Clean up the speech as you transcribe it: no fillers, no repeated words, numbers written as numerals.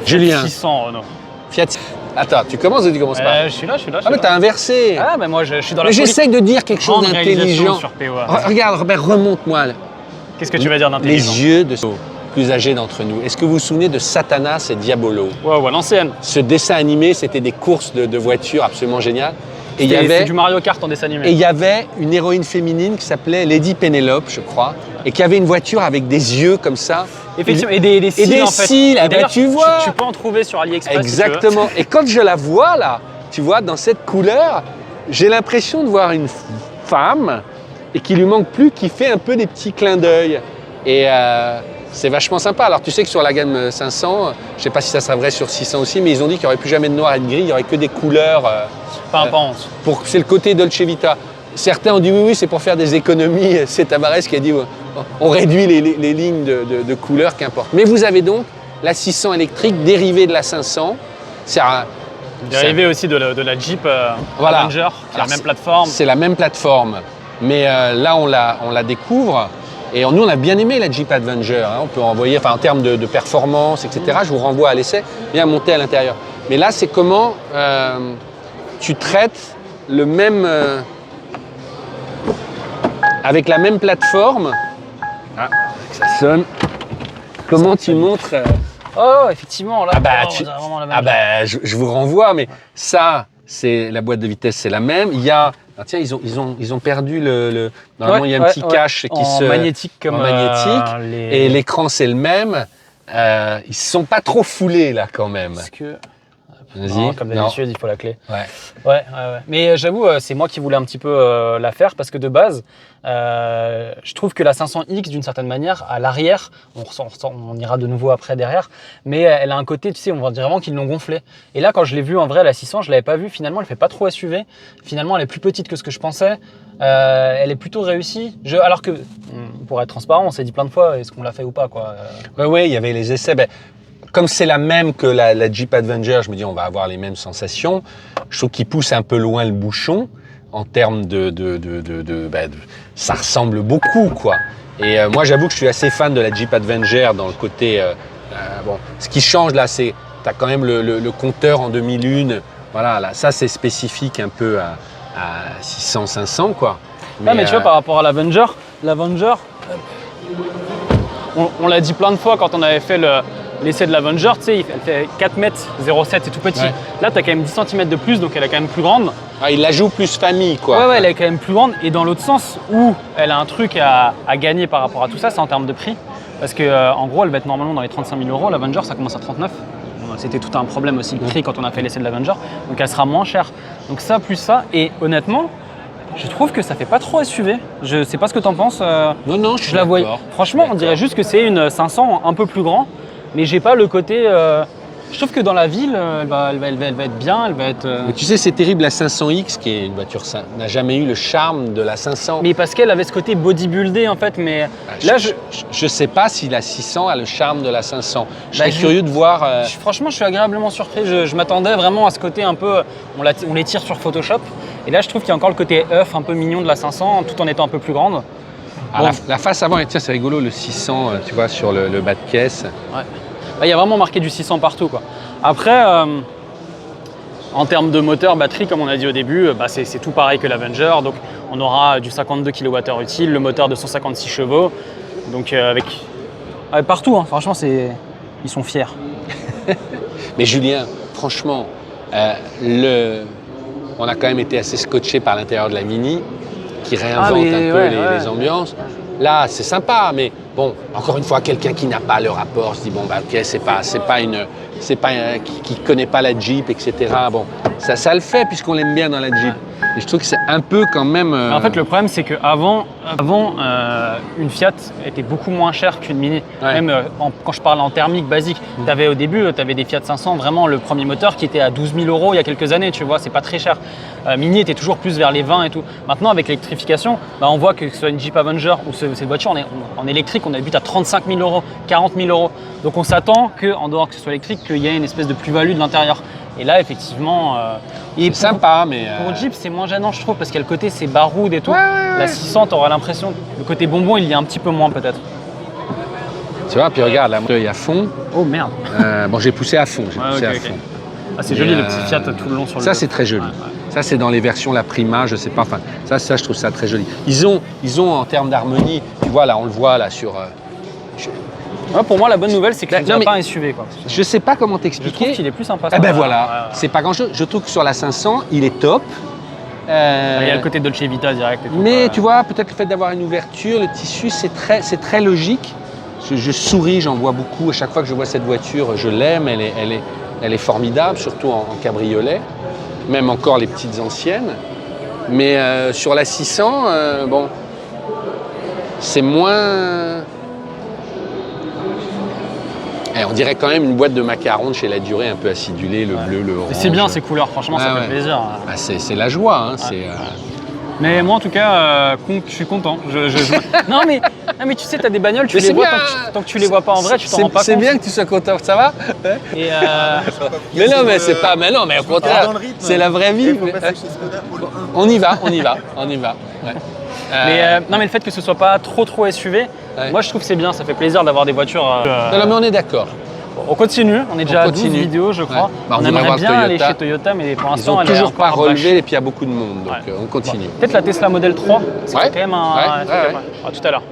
Julien. 600 Renault. Fiat. Attends, tu commences ou tu commences pas? Je suis là. Ah mais t'as inversé. Ah mais moi je suis dans la Mais folie. j'essaie de dire quelque chose Grande réalisation d'intelligent. sur POA. Regarde, Robert, remonte-moi. Qu'est-ce que tu vas dire d'intelligent? Les yeux de ceux plus âgés d'entre nous. Est-ce que vous vous souvenez de Satanas et Diabolo? Ouais, l'ancienne. Ce dessin animé, c'était des courses de voitures absolument géniales. Et il y C'est avait du Mario Kart en dessin Et animé. il y avait une héroïne féminine qui s'appelait Lady Penelope, je crois, et qui avait une voiture avec des yeux comme ça. Effectivement, et des cils des en fait. cils, ah bah, d'ailleurs, tu vois. Tu peux en trouver sur AliExpress. Exactement. Et quand je la vois là, tu vois, dans cette couleur, j'ai l'impression de voir une femme et qu'il lui manque plus, qui fait un peu des petits clins d'œil. Et c'est vachement sympa. Alors tu sais que sur la gamme 500, je ne sais pas si ça sera vrai sur 600 aussi, mais ils ont dit qu'il n'y aurait plus jamais de noir et de gris, il n'y aurait que des couleurs. Pimpante. C'est le côté Dolce Vita. Certains ont dit oui, c'est pour faire des économies. C'est Tavares qui a dit on réduit les lignes de couleurs, qu'importe. Mais vous avez donc la 600 électrique dérivée de la 500. Dérivé aussi de la Jeep Voilà. Avenger, qui est la même plateforme. C'est la même plateforme. Mais là, on la découvre. Et nous, on a bien aimé la Jeep Avenger. Hein. On peut envoyer, en termes de performance, etc. Je vous renvoie à l'essai. Bien monter à l'intérieur. Mais là, c'est comment tu traites le même. Avec la même plateforme. Ah, ça sonne. Comment tu montres. Oh, effectivement, là, tu- on a vraiment la même. je vous renvoie, mais ça, c'est la boîte de vitesse, c'est la même. Il y a, tiens, ils ont perdu normalement, il y a un petit cache qui en magnétique comme en magnétique, et l'écran c'est le même. Ils se sont pas trop foulés là quand même. Parce que. Vas-y. Non, comme d'habitude, il faut la clé. Ouais. Mais j'avoue, c'est moi qui voulais un petit peu la faire parce que de base, je trouve que la 500X, d'une certaine manière, à l'arrière, on ira de nouveau après derrière, mais elle a un côté, tu sais, on va dire vraiment qu'ils l'ont gonflée. Et là, quand je l'ai vue en vrai, la 600, je l'avais pas vue. Finalement, elle fait pas trop SUV. Finalement, elle est plus petite que ce que je pensais. Elle est plutôt réussie. Alors que, pour être transparent, on s'est dit plein de fois, est-ce qu'on l'a fait ou pas, quoi. Ouais, il y avait les essais. Comme c'est la même que la Jeep Avenger, je me dis on va avoir les mêmes sensations. Je trouve qu'il pousse un peu loin le bouchon en termes ça ressemble beaucoup, quoi. Et moi, j'avoue que je suis assez fan de la Jeep Avenger dans le côté. Ce qui change là, c'est tu as quand même le compteur en 2001. Voilà, là, ça c'est spécifique un peu à 600, 500, quoi. Mais tu vois, par rapport à l'Avenger, on l'a dit plein de fois quand on avait fait l'essai de l'Avenger, tu sais, elle fait 4 mètres 0,7, c'est tout petit. Ouais. Là, tu as quand même 10 cm de plus, donc elle est quand même plus grande. Il la joue plus famille, quoi. Ouais, elle est quand même plus grande. Et dans l'autre sens, où elle a un truc à gagner par rapport à tout ça, c'est en termes de prix. Parce que en gros, elle va être normalement dans les 35 000 €. L'Avenger, ça commence à 39. C'était tout un problème aussi, le prix, quand on a fait l'essai de l'Avenger. Donc elle sera moins chère. Donc ça, plus ça. Et honnêtement, je trouve que ça fait pas trop SUV. Je sais pas ce que t'en penses. Non, je suis la vois. Franchement, on dirait juste que c'est une 500 un peu plus grand. Mais j'ai pas le côté. Je trouve que dans la ville, elle va être bien, elle va être. Mais tu sais, c'est terrible, la 500X, qui est une voiture, n'a jamais eu le charme de la 500. Mais parce qu'elle avait ce côté bodybuildé en fait. Mais là, je sais pas si la 600 a le charme de la 500. Je serais curieux de voir. Franchement, je suis agréablement surpris. Je m'attendais vraiment à ce côté un peu. On les tire sur Photoshop. Et là, je trouve qu'il y a encore le côté œuf un peu mignon de la 500, tout en étant un peu plus grande. Bon. La face avant, tiens, c'est rigolo, le 600, tu vois, sur le bas de caisse. Ouais. Il y a vraiment marqué du 600 partout, quoi. Après, en termes de moteur, batterie, comme on a dit au début, c'est tout pareil que l'Avenger. Donc, on aura du 52 kWh utile, le moteur de 156 chevaux. Donc, partout, hein, franchement, ils sont fiers. Mais Julien, franchement, on a quand même été assez scotché par l'intérieur de la Mini, qui réinvente un peu les ambiances. Là, c'est sympa, mais bon, encore une fois, quelqu'un qui n'a pas le rapport se dit bon, ok, qui connaît pas la Jeep, etc. Bon, ça le fait puisqu'on l'aime bien dans la Jeep. Et je trouve que c'est un peu quand même. En fait, le problème, c'est qu'avant, une Fiat était beaucoup moins chère qu'une Mini. Ouais. Même quand je parle en thermique basique, au début, tu avais des Fiat 500, vraiment le premier moteur qui était à 12 000 € il y a quelques années, tu vois, c'est pas très cher. Mini était toujours plus vers les 20 et tout. Maintenant, avec l'électrification, on voit que ce soit une Jeep Avenger ou cette voiture en électrique, on débute à 35 000 €, 40 000 €. Donc on s'attend qu'en dehors que ce soit électrique, qu'il y ait une espèce de plus-value de l'intérieur. Et là, effectivement, c'est sympa, mais pour Jeep, c'est moins gênant, je trouve, parce qu'il y a le côté c'est baroud et tout. La 600, tu auras l'impression, le côté bonbon, il y a un petit peu moins peut-être. Tu vois, puis regarde, la moteur est à fond. Oh merde. Bon, j'ai poussé à fond. Ouais, ok. Ah, c'est joli le petit Fiat tout le long sur le Ça, dos. c'est très joli. Ouais. Ça, c'est dans les versions la Prima, je sais pas. Enfin, ça, je trouve ça très joli. Ils ont en termes d'harmonie, tu vois, là, on le voit là sur. Ouais, pour moi, la bonne nouvelle, c'est que Non, c'est mais- pas un SUV, quoi. Je sais pas comment Je trouve t'expliquer. qu'il est plus sympa. Eh ben ça. voilà, Ouais, ouais. c'est pas grand chose. Je trouve que sur la 500, il est top. Il y a le côté Dolce Vita direct et tout. Mais tu vois, peut-être le fait d'avoir une ouverture, le tissu, c'est très logique. Je souris, j'en vois beaucoup. À chaque fois que je vois cette voiture, je l'aime. Elle est formidable, surtout en cabriolet. Même encore les petites anciennes. Mais sur la 600, bon, c'est moins. On dirait quand même une boîte de macarons de chez La Durée, un peu acidulée, le bleu, le orange. Et c'est bien ces couleurs, franchement, ça Ouais, fait ouais. plaisir. Ah, c'est la joie. Hein, c'est, Mais moi, en tout cas, je suis content. Non, mais tu sais, t'as des bagnoles, tu Mais les c'est vois bien. tant que tu les vois pas en vrai, tu t'en rends pas compte. C'est bien que tu sois content, ça va? Et Mais non, mais c'est pas. Mais non, mais au contraire, dans le rythme. c'est la vraie vie. Il faut passer chez Skoda pour le 1-1. On y va. Ouais. non, mais le fait que ce soit pas trop SUV, Ouais. moi je trouve que c'est bien, ça fait plaisir d'avoir des voitures. Non, mais on est d'accord. On continue, on est déjà à 12 continue. vidéos, je crois. Ouais. Bah, on on devrait aimerait voir bien aller Toyota. chez Toyota, mais pour Ils l'instant, n'ont elle est toujours pas encore relevé bâche. et puis il y a beaucoup de monde, donc Ouais. on continue. Peut-être la Tesla Model 3, c'est Ouais. quand même un Ouais, truc ouais, à ouais. faire. À tout à l'heure.